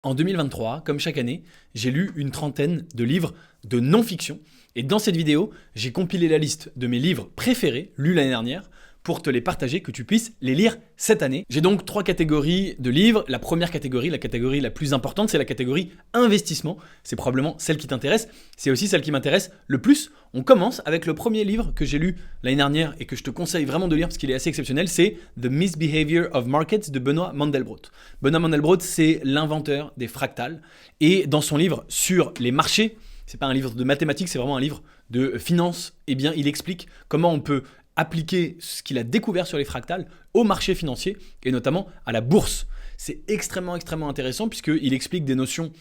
En 2023, comme chaque année, j'ai lu une trentaine de livres de non-fiction. Et dans cette vidéo, j'ai compilé la liste de mes livres préférés, lus l'année dernière, pour te les partager, que tu puisses les lire cette année. J'ai donc 3 catégories de livres. La première catégorie, la catégorie la plus importante, c'est la catégorie investissement. C'est probablement celle qui t'intéresse. C'est aussi celle qui m'intéresse le plus. On commence avec le premier livre que j'ai lu l'année dernière et que je te conseille vraiment de lire parce qu'il est assez exceptionnel. C'est The Misbehavior of Markets de Benoît Mandelbrot. Benoît Mandelbrot, c'est l'inventeur des fractales. Et dans son livre sur les marchés, c'est pas un livre de mathématiques, c'est vraiment un livre de finance. Eh bien, il explique comment on peut appliquer ce qu'il a découvert sur les fractales au marché financier et notamment à la bourse. C'est extrêmement intéressant puisqu'il explique des notions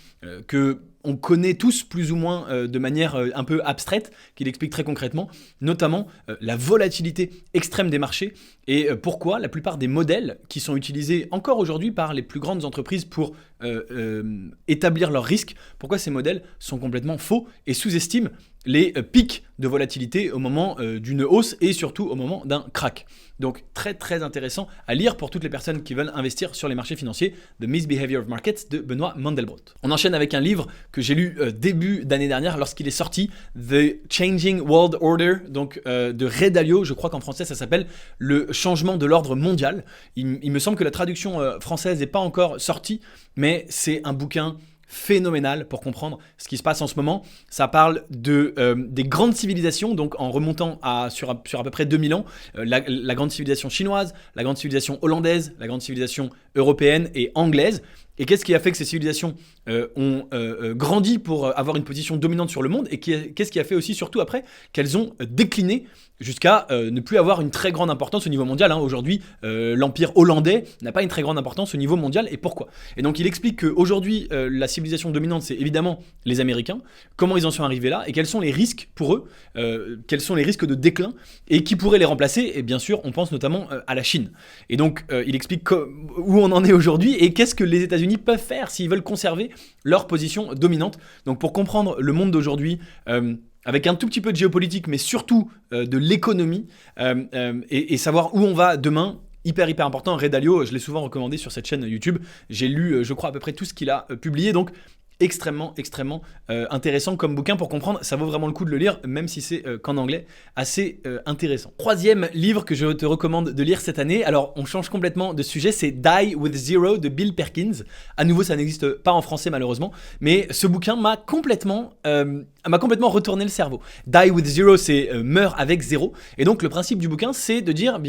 que on connaît tous plus ou moins de manière un peu abstraite, qu'il explique très concrètement, notamment la volatilité extrême des marchés et pourquoi la plupart des modèles qui sont utilisés encore aujourd'hui par les plus grandes entreprises pour établir leurs risques, pourquoi ces modèles sont complètement faux et sous-estiment les pics de volatilité au moment d'une hausse et surtout au moment d'un crack. Donc très intéressant à lire pour toutes les personnes qui veulent investir sur les marchés financiers, The Misbehavior of Markets de Benoît Mandelbrot. On enchaîne avec un livre que j'ai lu début d'année dernière lorsqu'il est sorti, The Changing World Order, donc de Ray Dalio. Je crois qu'en français ça s'appelle Le changement de l'ordre mondial. Il me semble que la traduction française n'est pas encore sortie, mais c'est un bouquin phénoménal pour comprendre ce qui se passe en ce moment. Ça parle des grandes civilisations, donc en remontant sur à peu près 2000 ans, la grande civilisation chinoise, la grande civilisation hollandaise, la grande civilisation européenne et anglaise. Et qu'est-ce qui a fait que ces civilisations ont grandi pour avoir une position dominante sur le monde et qu'est-ce qui a fait aussi, surtout après, qu'elles ont décliné jusqu'à ne plus avoir une très grande importance au niveau mondial. Aujourd'hui, l'empire hollandais n'a pas une très grande importance au niveau mondial. Et pourquoi ? Et donc, il explique qu'aujourd'hui, la civilisation dominante, c'est évidemment les Américains. Comment ils en sont arrivés là et quels sont les risques pour eux, quels sont les risques de déclin et qui pourraient les remplacer. Et bien sûr, on pense notamment à la Chine. Et donc, il explique où on en est aujourd'hui et qu'est-ce que les États-Unis peuvent faire s'ils veulent conserver leur position dominante. Donc, pour comprendre le monde d'aujourd'hui, avec un tout petit peu de géopolitique, mais surtout de l'économie, et savoir où on va demain. Hyper important. Ray Dalio, je l'ai souvent recommandé sur cette chaîne YouTube. J'ai lu, je crois, à peu près tout ce qu'il a publié. Donc, extrêmement intéressant comme bouquin pour comprendre. Ça vaut vraiment le coup de le lire, même si c'est qu'en anglais, assez intéressant. Troisième livre que je te recommande de lire cette année. Alors, on change complètement de sujet. C'est Die with Zero de Bill Perkins. À nouveau, ça n'existe pas en français malheureusement, mais ce bouquin m'a complètement retourné le cerveau. Die with Zero, c'est meurt avec zéro. Et donc, le principe du bouquin, c'est de dire,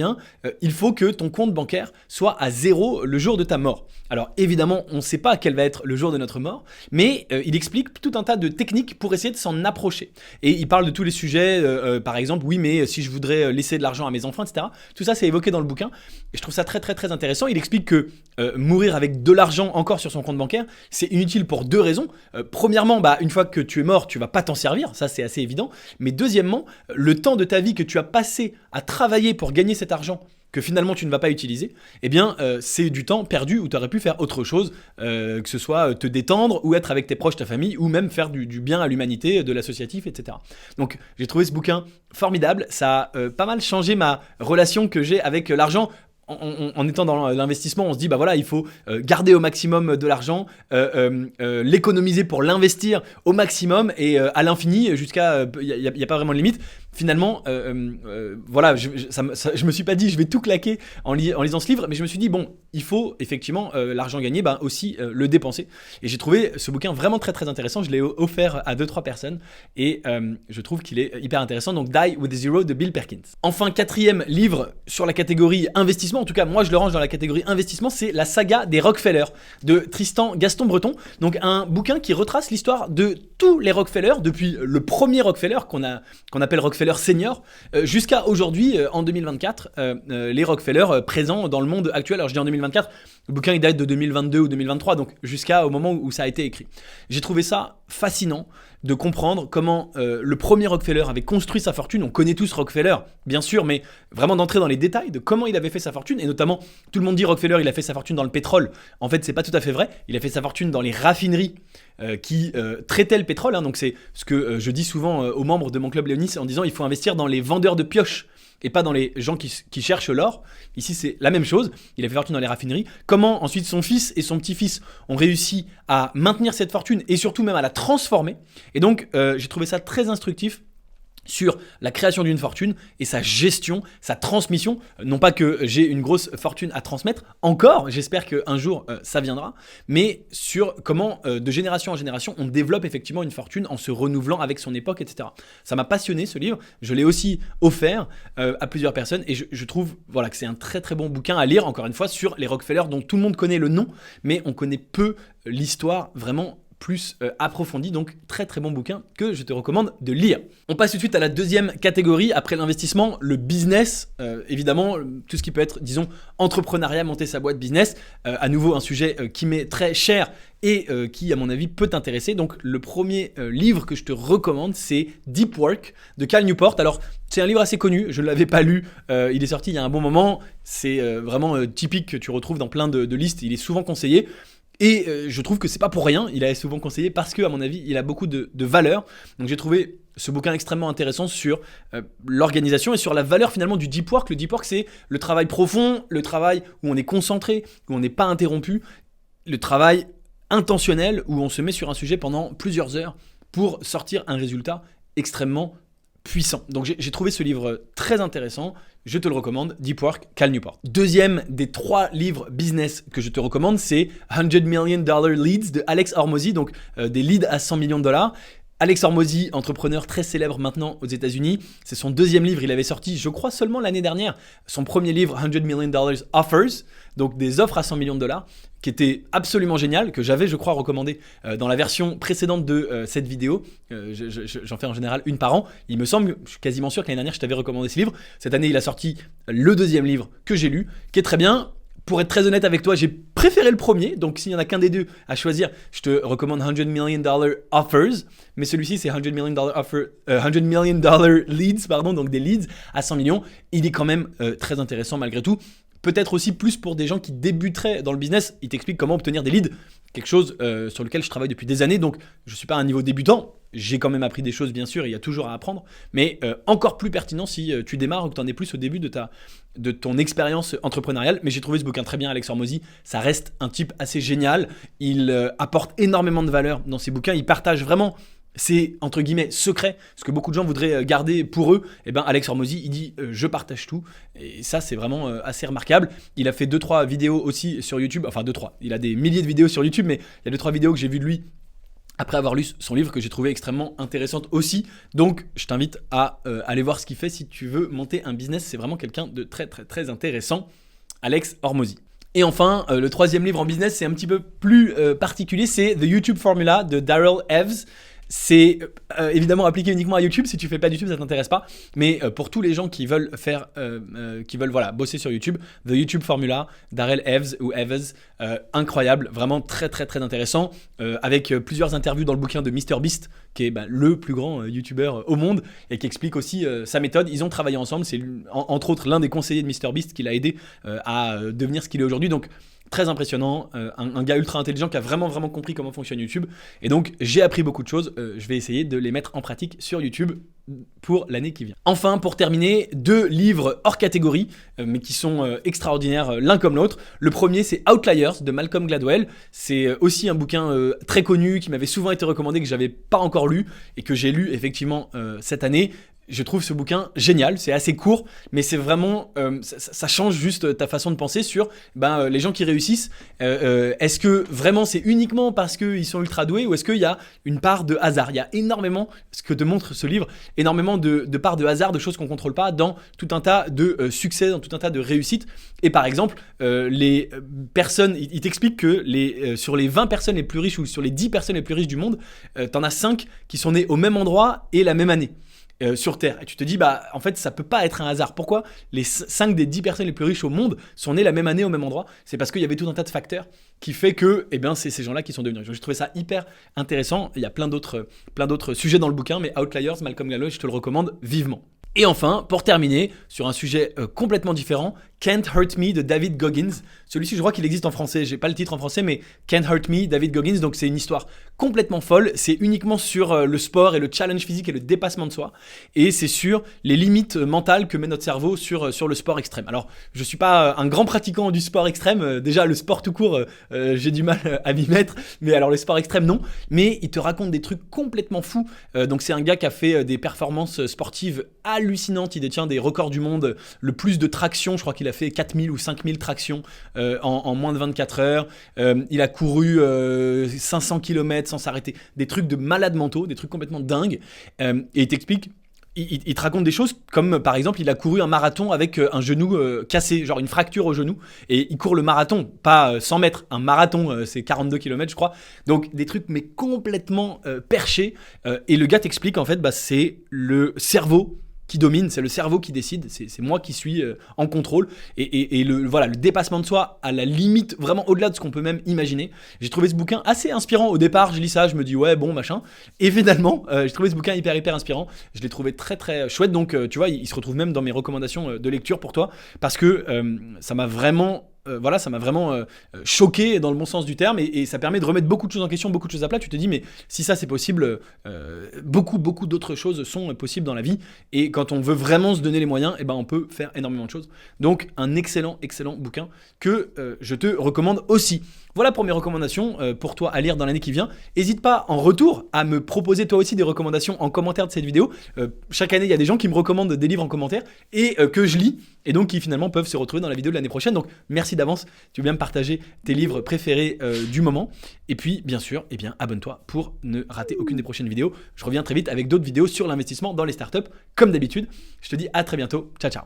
il faut que ton compte bancaire soit à zéro le jour de ta mort. Alors, évidemment, on ne sait pas quel va être le jour de notre mort, mais il explique tout un tas de techniques pour essayer de s'en approcher. Et il parle de tous les sujets, par exemple, oui, mais si je voudrais laisser de l'argent à mes enfants, etc. Tout ça, c'est évoqué dans le bouquin. Et je trouve ça très intéressant. Il explique que mourir avec de l'argent encore sur son compte bancaire, c'est inutile pour 2 raisons. Premièrement, une fois que tu es mort, tu vas pas t'en servir, ça c'est assez évident. Mais deuxièmement, le temps de ta vie que tu as passé à travailler pour gagner cet argent, que finalement tu ne vas pas utiliser, c'est du temps perdu où tu aurais pu faire autre chose, que ce soit te détendre ou être avec tes proches, ta famille, ou même faire du bien à l'humanité, de l'associatif, etc. Donc j'ai trouvé ce bouquin formidable, ça a pas mal changé ma relation que j'ai avec l'argent. En étant dans l'investissement, on se dit il faut garder au maximum de l'argent, l'économiser pour l'investir au maximum et à l'infini jusqu'à il n'y a pas vraiment de limite. Finalement, je me suis pas dit je vais tout claquer en lisant ce livre, mais je me suis dit il faut effectivement l'argent gagné aussi le dépenser. Et j'ai trouvé ce bouquin vraiment très intéressant. Je l'ai offert à 2-3 personnes et je trouve qu'il est hyper intéressant. Donc Die with Zero de Bill Perkins. Enfin, 4e livre sur la catégorie investissement, en tout cas moi je le range dans la catégorie investissement, c'est La saga des Rockefeller de Tristan Gaston Breton. Donc un bouquin qui retrace l'histoire de tous les Rockefeller depuis le premier Rockefeller qu'on appelle Rockefeller senior jusqu'à aujourd'hui en 2024, les Rockefeller présents dans le monde actuel. Alors je dis en 2024, le bouquin il date de 2022 ou 2023, donc jusqu'au moment où ça a été écrit. J'ai trouvé ça fascinant de comprendre comment le premier Rockefeller avait construit sa fortune. On connaît tous Rockefeller, bien sûr, mais vraiment d'entrer dans les détails de comment il avait fait sa fortune. Et notamment, tout le monde dit Rockefeller, il a fait sa fortune dans le pétrole. En fait, c'est pas tout à fait vrai. Il a fait sa fortune dans les raffineries qui traitaient le pétrole. Donc c'est ce que je dis souvent aux membres de mon club Léonis en disant il faut investir dans les vendeurs de pioches. et pas dans les gens qui cherchent l'or. Ici, c'est la même chose. Il a fait fortune dans les raffineries. Comment ensuite son fils et son petit-fils ont réussi à maintenir cette fortune et surtout même à la transformer. Et donc, j'ai trouvé ça très instructif sur la création d'une fortune et sa gestion, sa transmission. Non pas que j'ai une grosse fortune à transmettre, encore, j'espère qu'un jour ça viendra, mais sur comment de génération en génération on développe effectivement une fortune en se renouvelant avec son époque, etc. Ça m'a passionné ce livre, je l'ai aussi offert à plusieurs personnes et je trouve voilà, que c'est un très très bon bouquin à lire, encore une fois, sur les Rockefeller dont tout le monde connaît le nom, mais on connaît peu l'histoire vraiment plus approfondi, donc très très bon bouquin que je te recommande de lire. On passe tout de suite à la deuxième catégorie, après l'investissement, le business, évidemment, tout ce qui peut être, disons, entrepreneuriat, monter sa boîte business, à nouveau un sujet qui m'est très cher et qui, à mon avis, peut t'intéresser. Donc le premier livre que je te recommande, c'est Deep Work de Cal Newport. Alors, c'est un livre assez connu, je ne l'avais pas lu, il est sorti il y a un bon moment, c'est vraiment typique que tu retrouves dans plein de listes, il est souvent conseillé. Et je trouve que c'est pas pour rien, il est souvent conseillé parce que, à mon avis, il a beaucoup de valeur. Donc j'ai trouvé ce bouquin extrêmement intéressant sur l'organisation et sur la valeur finalement du deep work. Le deep work, c'est le travail profond, le travail où on est concentré, où on n'est pas interrompu, le travail intentionnel où on se met sur un sujet pendant plusieurs heures pour sortir un résultat extrêmement puissant. Donc j'ai trouvé ce livre très intéressant, je te le recommande, Deep Work, Cal Newport. Deuxième des 3 livres business que je te recommande, c'est $100 Million Leads de Alex Hormozi, donc des leads à $100 millions. Alex Hormozi, entrepreneur très célèbre maintenant aux États-Unis, c'est son deuxième livre, il avait sorti, je crois, seulement l'année dernière, son premier livre, $100 Million Offers, donc des offres à $100 millions, qui était absolument génial, que j'avais, je crois, recommandé dans la version précédente de cette vidéo. J'en fais en général une par an. Il me semble, je suis quasiment sûr que l'année dernière, je t'avais recommandé ce livre. Cette année, il a sorti le deuxième livre que j'ai lu, qui est très bien. Pour être très honnête avec toi, j'ai préféré le premier. Donc, s'il n'y en a qu'un des deux à choisir, je te recommande $100 Million Offers. Mais celui-ci, c'est $100 Million Leads, pardon, donc des leads à 100 millions. Il est quand même très intéressant malgré tout. Peut-être aussi plus pour des gens qui débuteraient dans le business. Il t'explique comment obtenir des leads, quelque chose sur lequel je travaille depuis des années. Donc, je ne suis pas à un niveau débutant. J'ai quand même appris des choses, bien sûr, il y a toujours à apprendre. Mais encore plus pertinent si tu démarres ou que tu en es plus au début de ton expérience entrepreneuriale. Mais j'ai trouvé ce bouquin très bien, Alex Hormozi. Ça reste un type assez génial. Il apporte énormément de valeur dans ses bouquins. Il partage vraiment c'est entre guillemets secret, ce que beaucoup de gens voudraient garder pour eux. Et ben Alex Hormozi, il dit je partage tout, et ça c'est vraiment assez remarquable. Il a fait 2-3 vidéos aussi sur YouTube, enfin 2-3, il a des milliers de vidéos sur YouTube, mais il y a 2-3 vidéos que j'ai vues de lui après avoir lu son livre, que j'ai trouvé extrêmement intéressante aussi. Donc je t'invite à aller voir ce qu'il fait si tu veux monter un business. C'est vraiment quelqu'un de très très très intéressant, Alex Hormozi. Et enfin, le troisième livre en business, c'est un petit peu plus particulier, c'est The YouTube Formula de Darrell Eves. C'est évidemment appliqué uniquement à YouTube. Si tu fais pas de YouTube, ça t'intéresse pas. Mais pour tous les gens qui veulent faire, voilà, bosser sur YouTube, The YouTube Formula, Darrell Eves ou Eves, incroyable, vraiment très très très intéressant, avec plusieurs interviews dans le bouquin de MrBeast, qui est le plus grand YouTuber au monde et qui explique aussi sa méthode. Ils ont travaillé ensemble. C'est entre autres l'un des conseillers de MrBeast qui l'a aidé à devenir ce qu'il est aujourd'hui. Donc très impressionnant, un gars ultra intelligent qui a vraiment vraiment compris comment fonctionne YouTube. Et donc j'ai appris beaucoup de choses, je vais essayer de les mettre en pratique sur YouTube pour l'année qui vient. Enfin, pour terminer, 2 livres hors catégorie, mais qui sont extraordinaires l'un comme l'autre. Le premier, c'est Outliers de Malcolm Gladwell. C'est aussi un bouquin très connu qui m'avait souvent été recommandé, que j'avais pas encore lu et que j'ai lu effectivement cette année. Je trouve ce bouquin génial, c'est assez court, mais c'est vraiment, ça change juste ta façon de penser sur les gens qui réussissent. Est-ce que vraiment c'est uniquement parce qu'ils sont ultra doués, ou est-ce qu'il y a une part de hasard? Il y a énormément, ce que te montre ce livre, énormément de parts de hasard, de choses qu'on ne contrôle pas dans tout un tas de succès, dans tout un tas de réussites. Et par exemple, les personnes, il t'explique que sur les 20 personnes les plus riches ou sur les 10 personnes les plus riches du monde, t'en as 5 qui sont nés au même endroit et la même année. Sur Terre. Et tu te dis, en fait, ça peut pas être un hasard. Pourquoi les 5 des 10 personnes les plus riches au monde sont nées la même année au même endroit? C'est parce qu'il y avait tout un tas de facteurs qui fait que, c'est ces gens-là qui sont devenus riches. J'ai trouvé ça hyper intéressant. Il y a plein d'autres sujets dans le bouquin, mais Outliers, Malcolm Gladwell, je te le recommande vivement. Et enfin, pour terminer, sur un sujet complètement différent, Can't Hurt Me de David Goggins. Celui-ci, je crois qu'il existe en français. J'ai pas le titre en français, mais Can't Hurt Me, David Goggins. Donc, c'est une histoire complètement folle. C'est uniquement sur le sport et le challenge physique et le dépassement de soi. Et c'est sur les limites mentales que met notre cerveau sur le sport extrême. Alors, je suis pas un grand pratiquant du sport extrême. Déjà, le sport tout court, j'ai du mal à m'y mettre. Mais alors, le sport extrême, non. Mais il te raconte des trucs complètement fous. Donc, c'est un gars qui a fait des performances sportives hallucinantes. Il détient des records du monde. Le plus de traction, je crois qu'il a fait 4000 ou 5000 tractions en moins de 24 heures. Il a couru 500 km sans s'arrêter. Des trucs de malades mentaux, des trucs complètement dingues. Et il t'explique, il te raconte des choses comme par exemple il a couru un marathon avec un genou cassé, genre une fracture au genou, et il court le marathon, pas 100 mètres, un marathon c'est 42 km je crois, donc des trucs mais complètement perchés, et le gars t'explique en fait c'est le cerveau qui domine, c'est le cerveau qui décide, c'est moi qui suis en contrôle, et le dépassement de soi à la limite, vraiment au-delà de ce qu'on peut même imaginer. J'ai trouvé ce bouquin assez inspirant au départ, je lis ça, je me dis ouais bon machin, et finalement j'ai trouvé ce bouquin hyper inspirant, je l'ai trouvé très très chouette, donc tu vois il se retrouve même dans mes recommandations de lecture pour toi, parce que ça m'a vraiment choqué dans le bon sens du terme, et ça permet de remettre beaucoup de choses en question, beaucoup de choses à plat. Tu te dis mais si ça c'est possible, beaucoup d'autres choses sont possibles dans la vie, et quand on veut vraiment se donner les moyens, on peut faire énormément de choses. Donc un excellent bouquin que je te recommande aussi. Voilà pour mes recommandations pour toi à lire dans l'année qui vient. N'hésite pas en retour à me proposer toi aussi des recommandations en commentaire de cette vidéo. Chaque année, il y a des gens qui me recommandent des livres en commentaire et que je lis, et donc qui finalement peuvent se retrouver dans la vidéo de l'année prochaine. Donc merci d'avance, tu veux bien me partager tes livres préférés du moment. Et puis bien sûr, abonne-toi pour ne rater aucune des prochaines vidéos. Je reviens très vite avec d'autres vidéos sur l'investissement dans les startups comme d'habitude. Je te dis à très bientôt. Ciao.